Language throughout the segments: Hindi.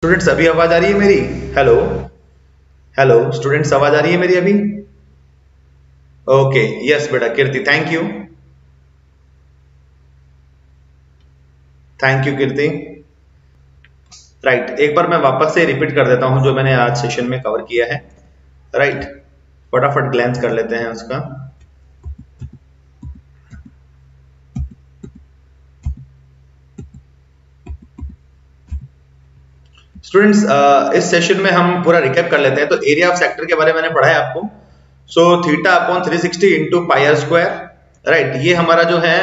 स्टूडेंट्स अभी आवाज आ रही है मेरी? हेलो हेलो स्टूडेंट्स, आवाज आ रही है मेरी अभी? ओके, यस बेटा कीर्ति, थैंक यू कीर्ति। राइट, एक बार मैं वापस से रिपीट कर देता हूं जो मैंने आज सेशन में कवर किया है। राइट, फटाफट ग्लैंस कर लेते हैं उसका। स्टूडेंट्स इस सेशन में हम पूरा रिकैप कर लेते हैं। तो एरिया ऑफ सेक्टर के बारे में मैंने पढ़ा है आपको। So theta upon 360 into pi R square. Right, ये हमारा जो है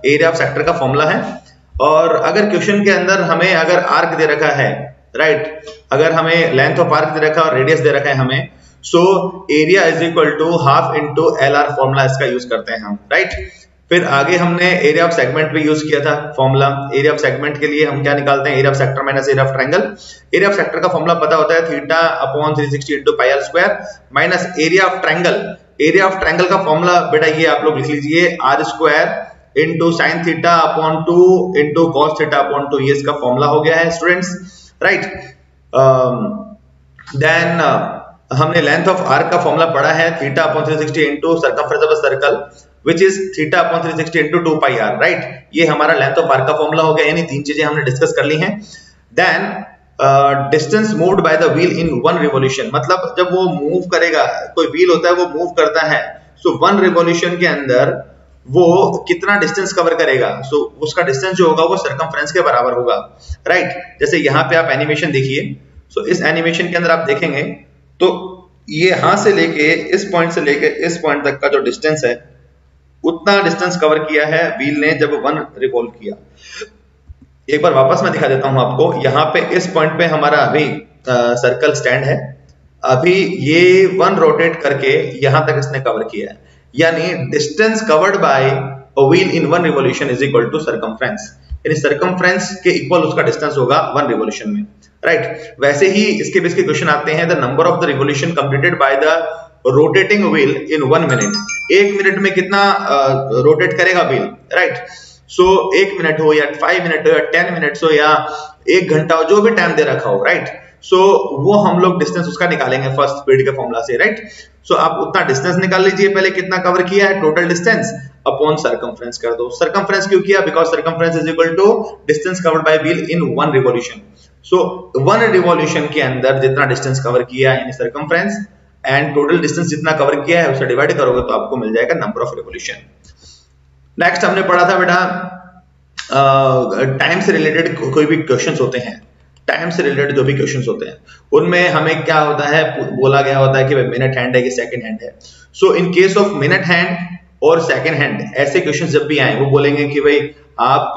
एरिया ऑफ सेक्टर का फॉर्मूला है। और अगर क्वेश्चन के अंदर हमें अगर आर्क दे रखा है, राइट, अगर हमें लेंथ ऑफ आर्क दे रखा है और रेडियस दे रखा है हमें, so area is equal to half into L R formula इसका यूज करते हैं हम। राइट, फिर आगे हमने एरिया ऑफ सेगमेंट भी यूज किया था फॉर्मूला। एरिया ऑफ सेगमेंट के लिए हम क्या निकालते हैं? Area of sector minus area of triangle. Area of sector का फॉर्मूला पता होता है theta upon 360 into pi R square minus area of triangle. Area of triangle का फॉर्मूला बेटा ये आप लोग लिख लीजिए, R square into sine theta upon 2 into cos theta upon 2, ये इसका फॉर्मूला हो गया है स्टूडेंट्स। राइट, देन हमने लेंथ ऑफ आर्क का फॉर्मूला पढ़ा है theta upon 360 into circumference of a circle which is theta upon 360 into 2 pi r। Right, ये हमारा लेंथ ऑफ आर्क का फॉर्मूला हो गया। यानी तीन चीजें हमने डिस्कस कर ली हैं। Then distance moved by the wheel in one revolution, मतलब जब वो मूव करेगा, कोई व्हील होता है वो मूव करता है, सो वन रिवॉल्यूशन के अंदर वो कितना डिस्टेंस कवर करेगा? सो उसका डिस्टेंस जो होगा वो सर्कमफ्रेंस के बराबर होगा। राइट, जैसे यहाँ पे आप एनिमेशन देखिए। सो इस एनिमेशन के अंदर आप देखेंगे तो ये यहां से लेके इस पॉइंट से लेके इस पॉइंट तक का जो डिस्टेंस है उतना डिस्टेंस कवर किया है व्हील ने जब वन रिवॉल्व किया। एक बार वापस मैं दिखा देता हूं आपको। यहाँ पे इस पॉइंट पे हमारा अभी सर्कल स्टैंड है। अभी ये वन रोटेट करके यहां तक इसने कवर किया है, यानी distance covered by a wheel in one revolution is equal to circumference. यानी सर्कमफ्रेंस के इक्वल उसका डिस्टेंस होगा वन रिवॉल्यूशन में। राइट, वैसे ही इसके बेस के क्वेश्चन आते हैं, the number of the revolution completed by the rotating wheel in 1 minute. एक मिनट में कितना रोटेट करेगा व्हील? राइट, सो 1 मिनट हो या 5 मिनट हो या 10 मिनट्स हो या 1 घंटा हो, जो भी टाइम दे रखा हो, राइट, सो वो हम लोग डिस्टेंस उसका निकालेंगे फर्स्ट स्पीड के फॉर्मूला से। राइट, सो आप उतना डिस्टेंस निकाल लीजिए, पहले कितना कवर किया है टोटल डिस्टेंस अपॉन सर्कमफ्रेंस कर दो। सर्कमफ्रेंस क्यों किया? Because circumference is equal to distance covered by wheel in one revolution. So one revolution के अंदर जितना डिस्टेंस कवर किया यानी सर्कमफ्रेंस, एंड टोटल डिस्टेंस जितना कवर किया है उसे डिवाइड करोगे तो आपको मिल जाएगा नंबर ऑफ रिवॉल्यूशन। नेक्स्ट हमने पढ़ा था बेटा टाइम से रिलेटेड कोई भी क्वेश्चंस होते हैं, टाइम से रिलेटेड जो भी क्वेश्चंस होते हैं उनमें हमें क्या होता है, बोला गया होता है कि भाई मिनट हैंड है कि सेकंड हैंड है। So in case of minute hand और सेकंड हैंड ऐसे क्वेश्चंस जब भी आए वो बोलेंगे कि भाई आप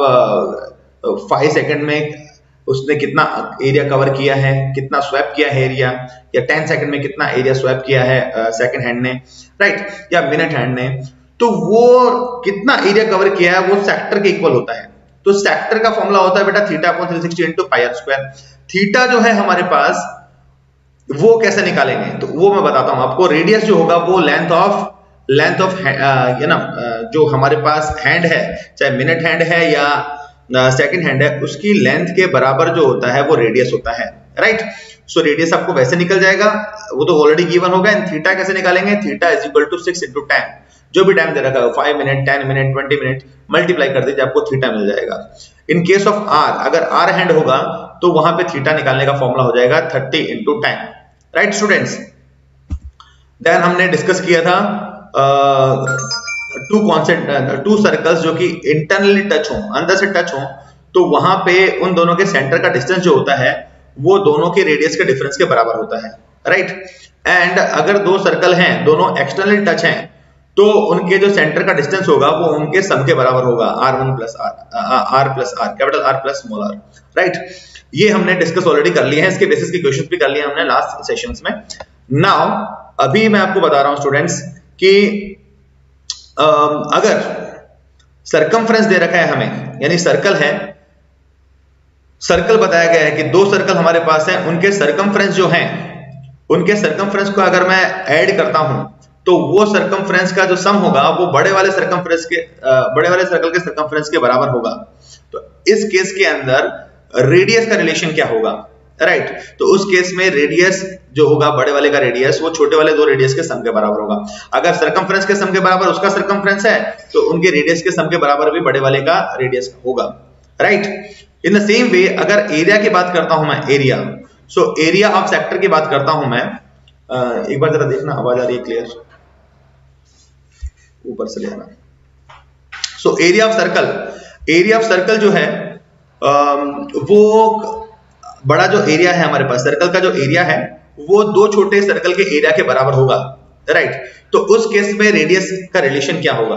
5 सेकंड में उसने कितना एरिया कवर किया है, कितना स्वैप किया है एरिया, या 10 सेकंड में कितना एरिया स्वैप किया है सेकंड हैंड ने, राइट, या मिनट हैंड ने, तो वो कितना एरिया कवर किया है वो सेक्टर के इक्वल होता है। तो सेक्टर का फॉर्मूला होता है बेटा theta upon 360 into pi R square. Theta जो है हमारे पास वो कैसे निकालेंगे तो वो मैं बताता हूं आपको। रेडियस जो होगा वो लेंथ ऑफ ये ना जो हमारे पास हैंड है, चाहे मिनट हैंड है या सेकंड हैंड है, उसकी लेंथ के बराबर जो होता है वो रेडियस होता है। राइट, सो रेडियस आपको वैसे निकल जाएगा, वो तो ऑलरेडी गिवन होगा। एंड थीटा कैसे निकालेंगे? Theta is equal to 6 into time, जो भी टाइम दे रखा है 5 मिनट 10 मिनट 20 मिनट मल्टीप्लाई कर दीजिए, आपको थीटा मिल जाएगा। इन केस ऑफ आर, अगर आर हैंड होगा तो वहां पे थीटा निकालने का फॉर्मूला हो जाएगा 30 into time. Right students, then हमने डिस्कस किया था टू सर्कल्स जो कि इंटरनली टच हो, अंदर से टच हो, तो वहां पे उन दोनों के सेंटर का डिस्टेंस जो होता है वो दोनों के रेडियस के डिफरेंस के बराबर होता है। राइट, एंड अगर दो सर्कल हैं दोनों एक्सटर्नली टच हैं तो उनके जो सेंटर का डिस्टेंस होगा वो उनके सम के बराबर होगा, r1 plus r capital R plus small r। Right, ये हमने डिस्कस ऑलरेडी कर लिए हैं, इसके बेसिस के क्वेश्चंस भी कर लिए हमने लास्ट सेशंस में। नाउ अभी मैं आपको बता रहा हूं स्टूडेंट्स कि अगर सर्कमफ्रेंस दे रखा है हमें, यानी सर्कल है, सर्कल बताया गया है कि दो सर्कल हमारे पास हैं, उनके सर्कमफ्रेंस जो हैं, उनके सर्कमफ्रेंस को अगर मैं ऐड करता हूं तो वो सर्कमफ्रेंस का जो सम होगा वो बड़े वाले सर्कल के सर्कमफ्रेंस के बराबर होगा। तो इस केस के अंदर रेडियस का रिलेशन क्या होगा? राइट। तो उस केस में रेडियस जो होगा बड़े वाले का रेडियस वो छोटे वाले दो रेडियस के सम के बराबर होगा। अगर सरकमफ्रेंस के सम के बराबर उसका सरकमफ्रेंस है तो उनके रेडियस के सम के बराबर भी बड़े वाले का रेडियस होगा, right. In the same way अगर एरिया की बात करता हूं मैं, area, so area of sector की बात करता हूं मैं, एक बार जरा देखना आवाज आ रही है क्लियर, ऊपर से ले आना। सो area of circle, area of circle जो है वो बड़ा जो एरिया है हमारे पास, सर्कल का जो एरिया है वो दो छोटे सर्कल के एरिया के बराबर होगा, राइट। तो उस केस में रेडियस का रिलेशन क्या होगा?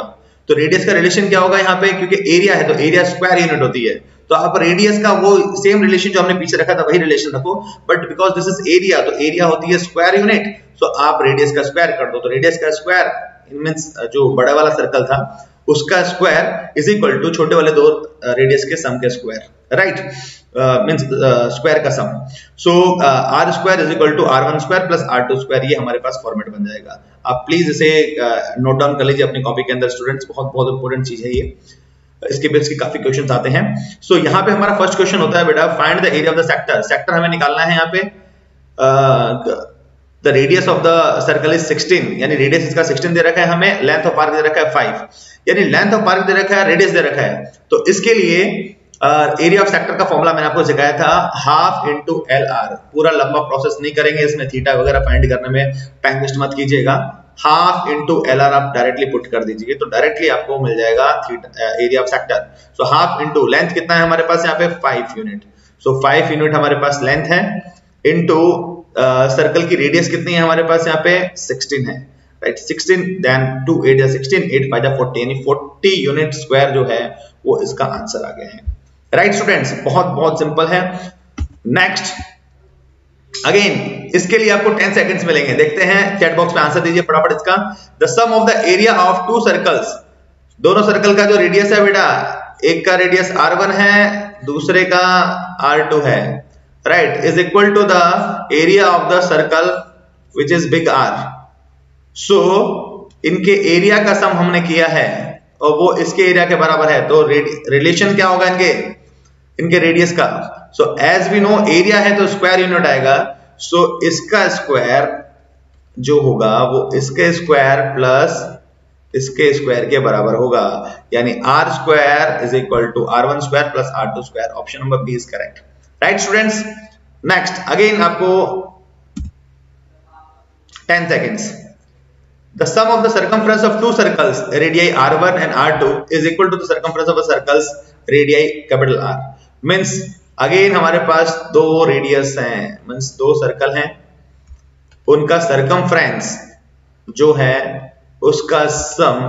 तो रेडियस का रिलेशन क्या होगा यहाँ पे, क्योंकि एरिया है तो एरिया स्क्वायर यूनिट होती है, तो आप रेडियस का वो सेम रिलेशन जो हमने पीछे रखा था वही रिलेशन रखो, but because this is area तो एरिया होती है स्क्वायर यूनिट, सो आप रेडियस का स्क्वायर कर दो। तो रेडियस का स्क्वायर मींस जो बड़ा वाला सर्कल था उसका स्क्वायर इज इक्वल टू छोटे वाले दो रेडियस के सम के स्क्वायर, राइट, मींस स्क्वायर का sum. So R square is equal to r1 square plus r2 square, ये हमारे पास फॉर्मेट बन जाएगा। आप प्लीज इसे नोट डाउन कर लीजिए अपनी कॉपी के अंदर स्टूडेंट्स, बहुत बहुत इंपॉर्टेंट चीज है ये, इसके बेस के काफी क्वेश्चंस आते हैं। सो यहाँ पे हमारा फर्स्ट क्वेश्चन होता है बेटा find the area of the sector, sector हमें निकालना है यहाँ पे। The radius of the circle is 16, यानी रेडियस इसका 16 दे रखा है हमें, लेंथ ऑफ आर्क दे रखा है 5, यानी लेंथ ऑफ आर्क दे रखा है, रेडियस दे रखा है। तो इसके लिए एरिया ऑफ सेक्टर का फॉर्मूला मैंने आपको सिखाया था हाफ इंटू एल आर। पूरा लंबा प्रोसेस नहीं करेंगे इसमें, थीटा वगैरह फाइंड करने में टाइम वेस्ट मत कीजिएगा, हाफ इंटू एल आर आप डायरेक्टली पुट कर दीजिए तो डायरेक्टली आपको मिल जाएगा area of sector. So half into length कितना है हमारे पास यहाँ पे 5 यूनिट, सो 5 यूनिट हमारे पास लेंथ है, इंटू सर्कल की रेडियस कितनी है हमारे पास यहाँ पे 16 है, राइट, 16 देन 2 8 16 8 5 40, यानी 40 यूनिट स्क्वायर जो है वो इसका आंसर आ गया है, राइट स्टूडेंट्स। बहुत बहुत सिंपल है। नेक्स्ट अगेन इसके लिए आपको 10 सेकंड्स मिलेंगे, देखते हैं चैट बॉक्स में आंसर दीजिए फटाफट इसका। The sum of the area of two circles, दोनों सर्कल का जो रेडियस है बेटा, एक का रेडियस r1 है दूसरे का r2 है, right, is equal to the area of the circle which is big R। So इनके एरिया का सम हमने किया है और वो इसके एरिया के बराबर है, तो रिलेशन क्या होगा इनके रेडियस का। So as we know area है तो स्क्वायर यूनिट आएगा, सो इसका स्क्वायर जो होगा वो इसके स्क्वायर प्लस इसके स्क्वायर के बराबर होगा, यानी R square is equal to r1 square plus r2 square. Option number B is correct, right students. Next again आपको 10 seconds. The sum of the circumference of two circles radii r1 and r2 is equal to the circumference of a circles radii capital R। Means again हमारे पास दो रेडियस हैं, मीन्स दो सर्कल हैं, उनका सर्कमफ्रेंस जो है उसका सम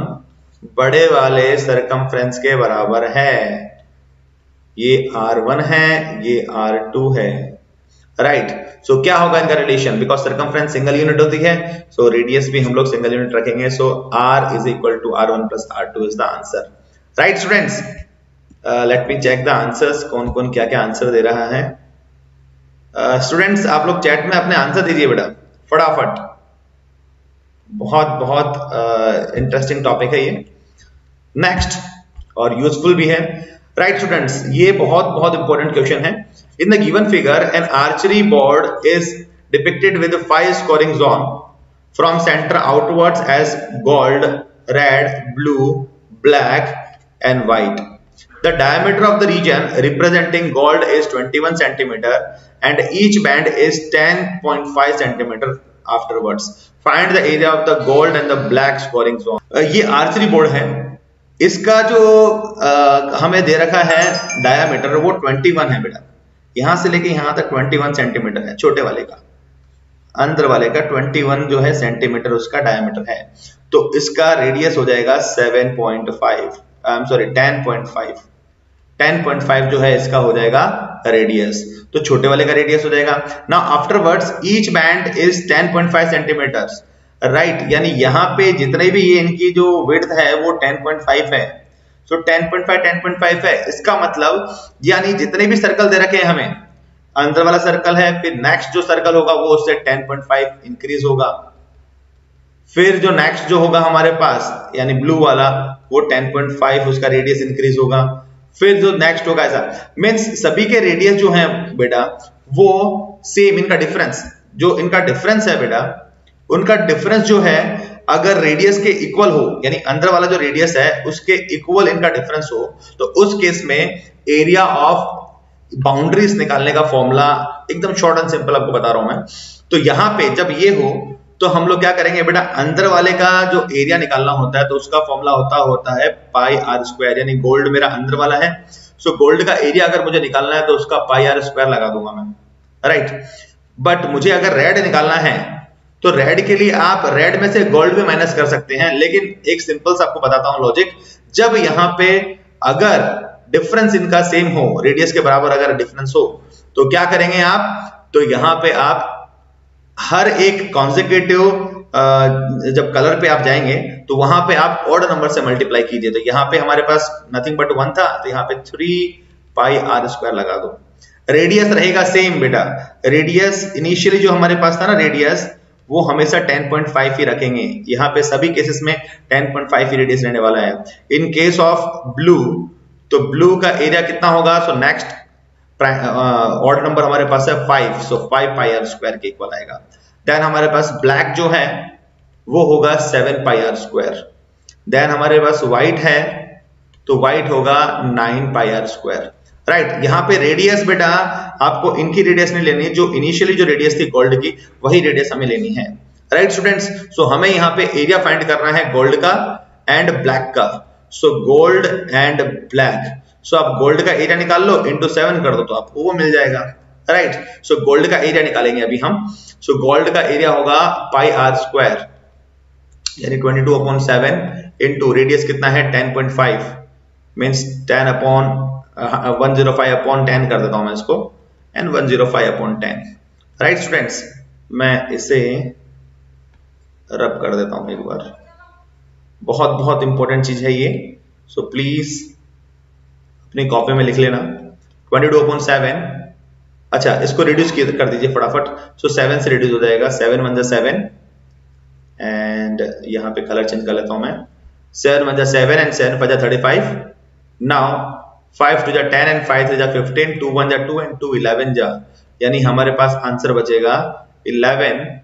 बड़े वाले सर्कमफ्रेंस के बराबर है। ये r1 है ये r2 है, राइट। सो क्या होगा इनका relation, because circumference single unit होती है, सो रेडियस भी हम लोग सिंगल यूनिट रखेंगे, so r is equal to r1 plus r2 is the answer, right students. Let me check the answers, कौन कौन क्या क्या आंसर दे रहा है। स्टूडेंट्स आप लोग चैट में अपने आंसर दीजिए बेटा फटाफट, बहुत बहुत इंटरेस्टिंग टॉपिक है ये, नेक्स्ट, और यूजफुल भी है, राइट स्टूडेंट्स। ये बहुत बहुत इंपॉर्टेंट क्वेश्चन है। In the given figure, an archery board is depicted with 5 scoring zone from center outwards as gold, red, blue, black and white. The diameter of the region representing gold is 21 centimeter and each band is 10.5 centimeter afterwards. Find the area of the gold and the black scoring zone. ये आर्चरी बोर्ड है, इसका जो हमें दे रखा है डायामीटर वो 21 है बेटा, यहां से लेके यहां तक 21 सेंटीमीटर है, छोटे वाले का, अंदर वाले का 21 जो है सेंटीमीटर उसका डायमीटर है, तो इसका रेडियस हो जाएगा 10.5 जो है इसका हो जाएगा रेडियस, तो छोटे वाले का रेडियस हो जाएगा। Now afterwards each band is 10.5 centimetres, right, यानी यहाँ पे जितने भी ये इनकी जो विड्थ है वो 10.5 है, सो 10.5 है, इसका मतलब यानी जितने भी सर्कल दे रखे हैं हमें, अंदर वाला सर्कल है, फिर नेक्स्ट जो सर्कल होगा वो उससे 10.5 इंक्रीज होगा, फिर जो नेक्स्ट जो होगा हमारे पास यानी ब्लू वाला वो 10.5 उसका रेडियस इंक्रीज होगा, फिर जो नेक्स्ट होगा ऐसा, मींस सभी के रेडियस जो हैं बेटा वो सेम इनका डिफरेंस, जो इनका डिफरेंस है बेटा, उनका डिफरेंस जो है अगर रेडियस के इक्वल हो, यानी अंदर वाला जो रेडियस है उसके इक्वल इनका डिफरेंस हो, तो उस केस में एरिया ऑफ बाउंड्रीज निकालने का फॉर्मूला एकदम शॉर्ट एंड सिंपल आपको बता रहा हूं मैं। तो यहां पे जब ये हो तो हम लोग क्या करेंगे बेटा, अंदर वाले का जो एरिया निकालना होता है तो उसका फॉर्मूला होता है पाई आर स्क्वायर, यानी गोल्ड मेरा अंदर वाला है, सो गोल्ड का एरिया अगर मुझे निकालना है तो उसका पाई आर स्क्वायर लगा दूंगा मैं, राइट। बट मुझे अगर रेड निकालना है तो रेड के लिए आप रेड में से गोल्ड भी माइनस कर सकते हैं, लेकिन एक सिंपल सा आपको बताता हूं लॉजिक। जब यहाँ पे अगर डिफरेंस इनका सेम हो, रेडियस के बराबर अगर डिफरेंस हो, तो क्या करेंगे आप, तो यहाँ पे आप हर एक कॉन्सेक्यूटिव जब कलर पे आप जाएंगे तो वहां पे आप ऑड नंबर से मल्टीप्लाई कीजिए। तो यहाँ पे हमारे पास नथिंग बट 1 था, तो यहाँ पे 3 पाई आर स्क्वायर लगा दो। रेडियस रहेगा सेम बेटा, रेडियस इनिशियली जो हमारे पास था ना रेडियस, वो हमेशा 10.5 ही रखेंगे। यहाँ पे सभी केसेस में 10.5 ही रेडियस रहने वाला है। इन केस ऑफ ब्लू, तो ब्लू का एरिया कितना होगा, सो नेक्स्ट ऑड नंबर हमारे पास है 5, सो 5 पाई आर स्क्वायर के इक्वल आएगा। देन हमारे पास ब्लैक जो है वो होगा 7 पाई आर स्क्वायर। देन हमारे पास व्हाइट है तो व्हाइट होगा 9 पाई आर स्क्वायर, राइट। यहाँ पे रेडियस बेटा आपको इनकी रेडियस नहीं लेनी, जो इनिशियली जो रेडियस थी गोल्ड की वही रेडियस हमें लेनी है, राइट स्टूडेंट्स। सो हमें यहाँ पे एरिया फाइंड करना है गोल्ड का एंड ब्लैक का। सो गोल्ड एंड ब्लैक, सो आप गोल्ड का एरिया निकाल लो, इंटू 7 कर दो तो आपको वो मिल जाएगा, राइट। सो गोल्ड का एरिया निकालेंगे अभी हम। सो गोल्ड का एरिया होगा पाई आर स्क्वायर, यानी 22/7 इंटू रेडियस कितना है 10.5, मीन्स 105/10 कर देता हूं मैं इसको, एंड 105/10, राइट स्टूडेंट्स। मैं इसे रब कर देता हूं एक बार, बहुत बहुत इंपॉर्टेंट चीज है ये, सो प्लीज अपनी कॉपी में लिख लेना। 22/7, अच्छा इसको रिड्यूस कर दीजिए फटाफट। सो 7 से रिड्यूस हो जाएगा, 7 1 7, एंड यहाँ पे कलर चेंज कर लेता हूं मैं, 7 1 7 एंड 7 5 35। नाउ 5 2 10 एंड 5 3 15, 2 1 2 एंड 2 11 जा, यानी हमारे पास आंसर बचेगा 11।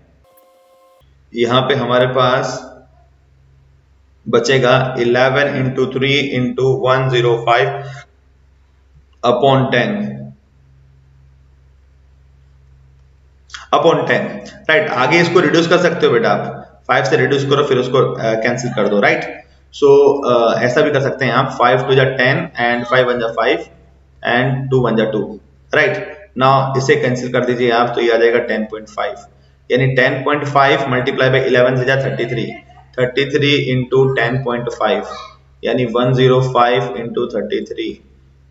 यहाँ पे हमारे पास बचेगा 11 इंटू 3 इंटू 105/10, राइट। आगे इसको रिड्यूस कर सकते हो बेटा आप, 5 से रिड्यूस करो फिर उसको कैंसिल कर दो, राइट। सो ऐसा भी कर सकते हैं आप, 5 2 10 एंड 5 1 5 एंड 2 1 2, राइट। नाउ इसे कैंसिल कर दीजिए आप, तो ये आ जाएगा 10.5, यानी 10.5 मल्टीप्लाई बाय 11 से जा 33, 33 इंटू 10.5, यानी 105 इंटू 33।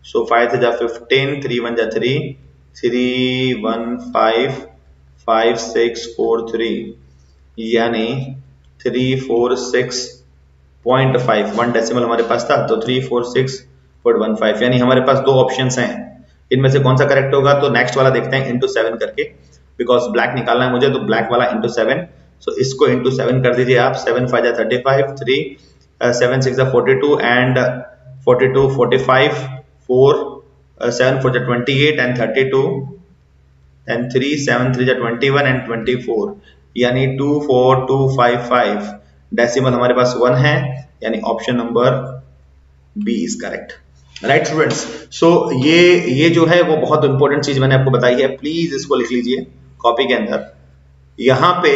सो 5 से जा 15, 3 1 जा 3, 3 1 5 5 6 4 3, यानी 346.5, 1 डेसिमल हमारे पास था तो 346.15, यानी हमारे पास दो ऑप्शंस हैं, इनमें से कौन सा करेक्ट होगा। तो नेक्स्ट वाला देखते हैं इंटू 7 करके, बिकॉज ब्लैक निकालना है मुझे, तो ब्लैक वाला इंटू 7। सो इसको इंटू 7 कर दीजिए आप, 7 5 35, 3 7 6 42 एंड 42 45 4 7 4 28 एंड 32 एंड 3 7 3 21 एंड 24, यानी 24255। डेसिमल हमारे पास 1 है, यानी option number B is correct, right students. So ये जो है वो बहुत इंपॉर्टेंट चीज मैंने आपको बताई है, प्लीज इसको लिख लीजिए कॉपी के अंदर। यहाँ पे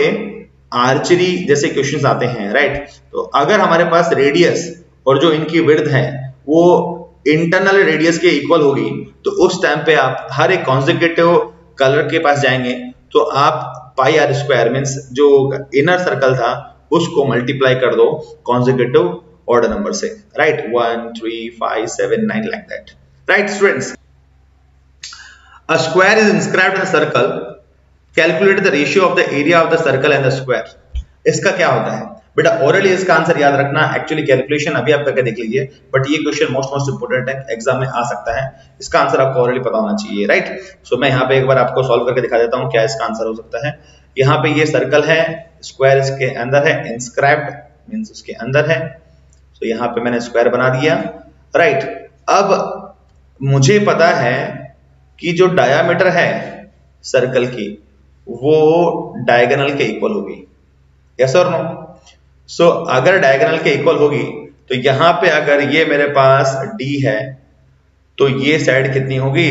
आर्चरी जैसे क्वेश्चंस आते हैं, राइट। तो अगर हमारे पास रेडियस और जो इनकी विड्थ है वो इंटरनल रेडियस के इक्वल होगी, तो उस टाइम पे आप हर एक कॉन्सेक्यूटिव कलर के पास जाएंगे तो आप पाई आर स्क्वायर मीन्स जो इनर सर्कल था उसको मल्टीप्लाई कर दो कॉन्सेक्यूटिव ऑर्डर नंबर से, right. 1 3 5 7 9 like that, right students. A square is inscribed in a circle, calculate the ratio of the area of the circle and the square. इसका क्या होता है बेटा, ओरली इसका आंसर याद रखना, एक्चुअली कैलकुलेशन अभी आप करके देख लीजिए, बट ये क्वेश्चन मोस्ट इंपोर्टेंट है, एग्जाम में आ सकता है, इसका आंसर आपको ओरली पता होना चाहिए, राइट। सो मैं यहाँ पे एक बार आपको सॉल्व करके दिखा देता हूँ क्या इसका आंसर हो सकता है। यहाँ पे ये सर्कल है, स्क्वायर इसके अंदर है, इंस्क्राइब्ड मींस उसके अंदर है, तो यहाँ पे मैंने स्क्वायर बना दिया, राइट। अब मुझे पता है कि जो डायामीटर है सर्कल की वो डायगोनल के इक्वल होगी, यस और नो? सो अगर डायगोनल के इक्वल होगी तो यहां पे अगर ये मेरे पास D है तो ये साइड कितनी होगी,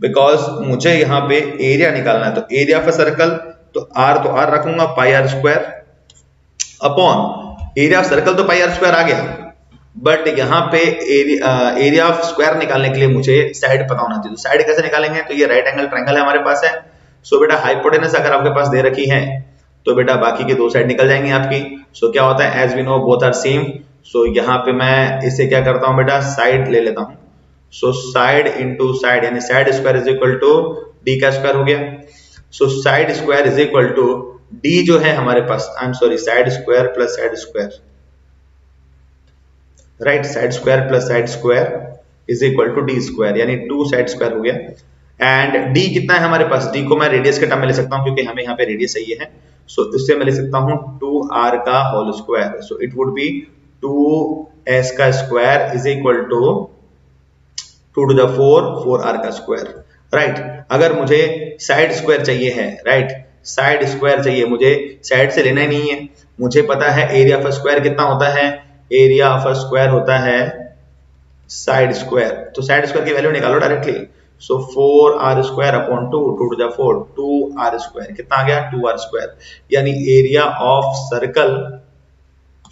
बिकॉज मुझे यहाँ पे एरिया निकालना है, तो एरिया ऑफ अ सर्कल, तो R रखूंगा pi R square upon area of circle, तो पाई आर स्क्वायर आ गया, बट यहाँ पे एरिया ऑफ स्क्वायर निकालने के लिए मुझे साइड पता होना चाहिए। तो साइड कैसे निकालेंगे, तो ये राइट एंगल ट्रायंगल है हमारे पास है। सो बेटा हाइपोटेनस अगर आपके पास दे रखी है तो बेटा बाकी की दो साइड निकल जाएंगी आपकी। सो क्या होता है, as we know both are same, so यहाँ पे मैं इसे क्या करता हूँ बेटा, साइड ले लेता हूँ। सो साइड इंटू साइड यानी side square is equal to D का स्क्वायर हो गया। So side square is equal to D जो है हमारे पास, I am sorry, side square plus side square, right, side square plus side square is equal to D square, यानी 2 साइड स्क्वायर हो गया। एंड डी कितना है हमारे पास, डी को मैं रेडियस के टर्म में ले सकता हूं क्योंकि हमें यहाँ पे रेडियस चाहिए है। सो इससे मैं ले सकता हूं 2r का whole square, so it would be 2s का square is equal to 2 to the 4r का स्क्वायर, राइट। अगर मुझे साइड स्क्वायर चाहिए है, राइट, साइड स्क्वायर चाहिए, मुझे साइड से लेना ही नहीं है, मुझे पता है एरिया ऑफ स्क्वायर कितना होता है, एरिया ऑफ स्क्वायर होता है साइड स्क्वायर, तो साइड स्क्वायर की वैल्यू निकालो directly. So 4r square upon 2 to the 4 2r square कितना आ गया, 2r स्क्वायर, यानी area of circle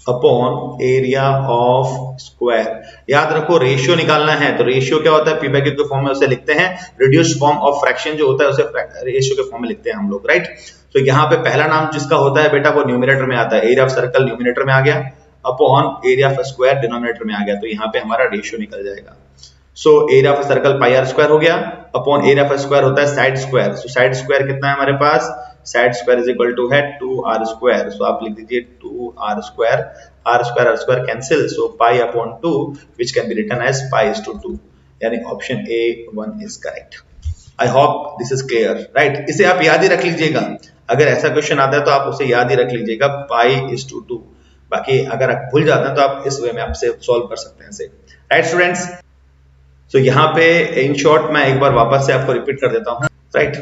upon area of square. याद रखो रेशियो निकालना है, तो रेशियो क्या होता है, पी बाई क्यू के फॉर्म में उसे लिखते हैं, रिड्यूस्ड फॉर्म ऑफ फ्रैक्शन जो होता है उसे रेशियो के फॉर्म में लिखते हैं हम लोग, राइट। तो यहाँ पे पहला नाम जिसका होता है बेटा वो न्यूमरेटर में आता है, एरिया ऑफ सर्कल न्यूमरेटर में आ गया upon area of square denominator में आ गया, तो यहाँ पे हमारा रेशियो निकल जाएगा। So area of circle pi R square हो गया अपॉन एरिया ऑफ स्क्वायर होता है side square. So side square कितना है हमारे पास, side square is equal to है 2r स्क्वायर। सो आप लिख दीजिए 2r square, r square cancel, so pi upon 2 which can be written as pi is to 2, यानी option A1 is correct. I hope this is clear, right. इसे आप याद ही रख लीजिएगा, अगर ऐसा क्वेश्चन आता है तो आप उसे याद ही रख लीजिएगा, पाई इज टू 2। बाकी अगर आप भूल जाते हैं तो आप इस वे में आपसे सॉल्व कर सकते हैं इसे, राइट स्टूडेंट्स। सो यहाँ पे इन शॉर्ट मैं एक बार वापस से आपको रिपीट कर देता हूँ, राइट।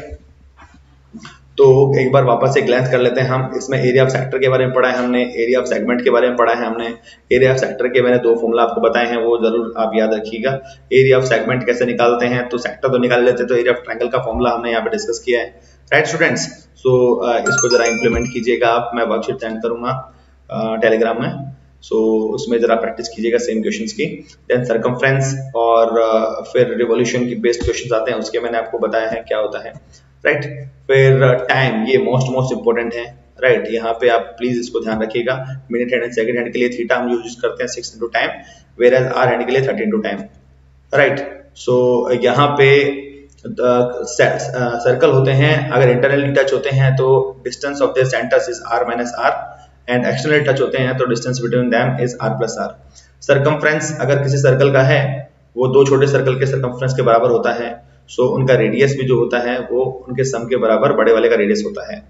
तो एक बार वापस से ग्लैंस कर लेते हैं हम। इसमें एरिया ऑफ सेक्टर के बारे में पढ़ा है हमने, एरिया ऑफ सेगमेंट के बारे में पढ़ा है हमने। एरिया ऑफ सेक्टर के मैंने 2 फॉर्मूला आपको बताए हैं, वो जरूर आप याद रखिएगा। एरिया ऑफ सेगमेंट कैसे निकालते हैं, तो सेक्टर तो निकाल लेते हैं, तो एरिया ऑफ ट्रायंगल का फॉर्मूला हमने यहाँ पे डिस्कस किया है, राइट स्टूडेंट्स। सो इसको जरा इंप्लीमेंट कीजिएगा आप, मैं वर्कशीट सेंड करूंगा टेलीग्राम में, सो उसमें जरा प्रैक्टिस कीजिएगा सेम क्वेश्चंस की। देन सरकमफ्रेंस और फिर रिवॉल्यूशन की बेस्ड क्वेश्चंस आते हैं, उसके मैंने आपको बताया है क्या होता है, राइट। फिर टाइम, ये मोस्ट इंपॉर्टेंट है, राइट। यहाँ पे आप प्लीज इसको ध्यान रखिएगा, minute hand and second hand के लिए थीटा हम यूज करते हैं 6 into time, whereas hour hand के लिए 30 into टाइम, राइट। सो यहाँ पे सर्कल होते हैं, अगर इंटरनली टच होते हैं तो distance of their centres is r minus r, and external touch होते हैं तो distance between them is r plus r। Circumference अगर किसी सर्कल का है वो 2 छोटे सर्कल के सरकमफ्रेंस के बराबर होता है, सो उनका रेडियस भी जो होता है वो उनके सम के बराबर बड़े वाले का रेडियस होता है,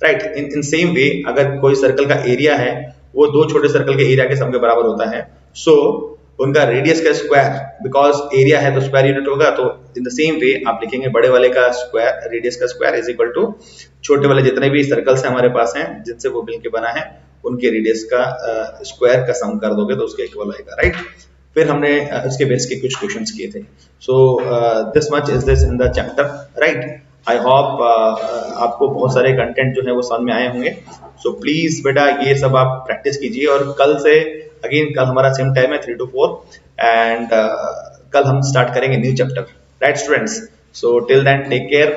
राइट। इन सेम वे अगर कोई सर्कल का एरिया है वो 2 छोटे सर्कल के एरिया के सम के बराबर होता है, सो उनका रेडियस का स्क्वायर, बिकॉज एरिया है तो स्क्वायर यूनिट होगा, तो इन द सेम वे आप लिखेंगे बड़े वाले का स्क्वायर, रेडियस का स्क्वायर इज इक्वल टू छोटे वाले जितने भी सर्कल्स हैं हमारे पास हैं जिनसे वो मिलके बना है उनके रेडियस का स्क्वायर का सम कर दोगे तो उसके इक्वल आएगा, राइट। फिर हमने उसके बेस के कुछ क्वेश्चंस किए थे। So this much is this in the chapter, right. I hope आपको बहुत सारे कंटेंट जो है वो समझ में आए होंगे। सो प्लीज बेटा ये सब आप प्रैक्टिस कीजिए, और कल से अगेन कल हमारा सेम टाइम है 3 to 4, एंड कल हम स्टार्ट करेंगे new chapter, right students. So till then take care.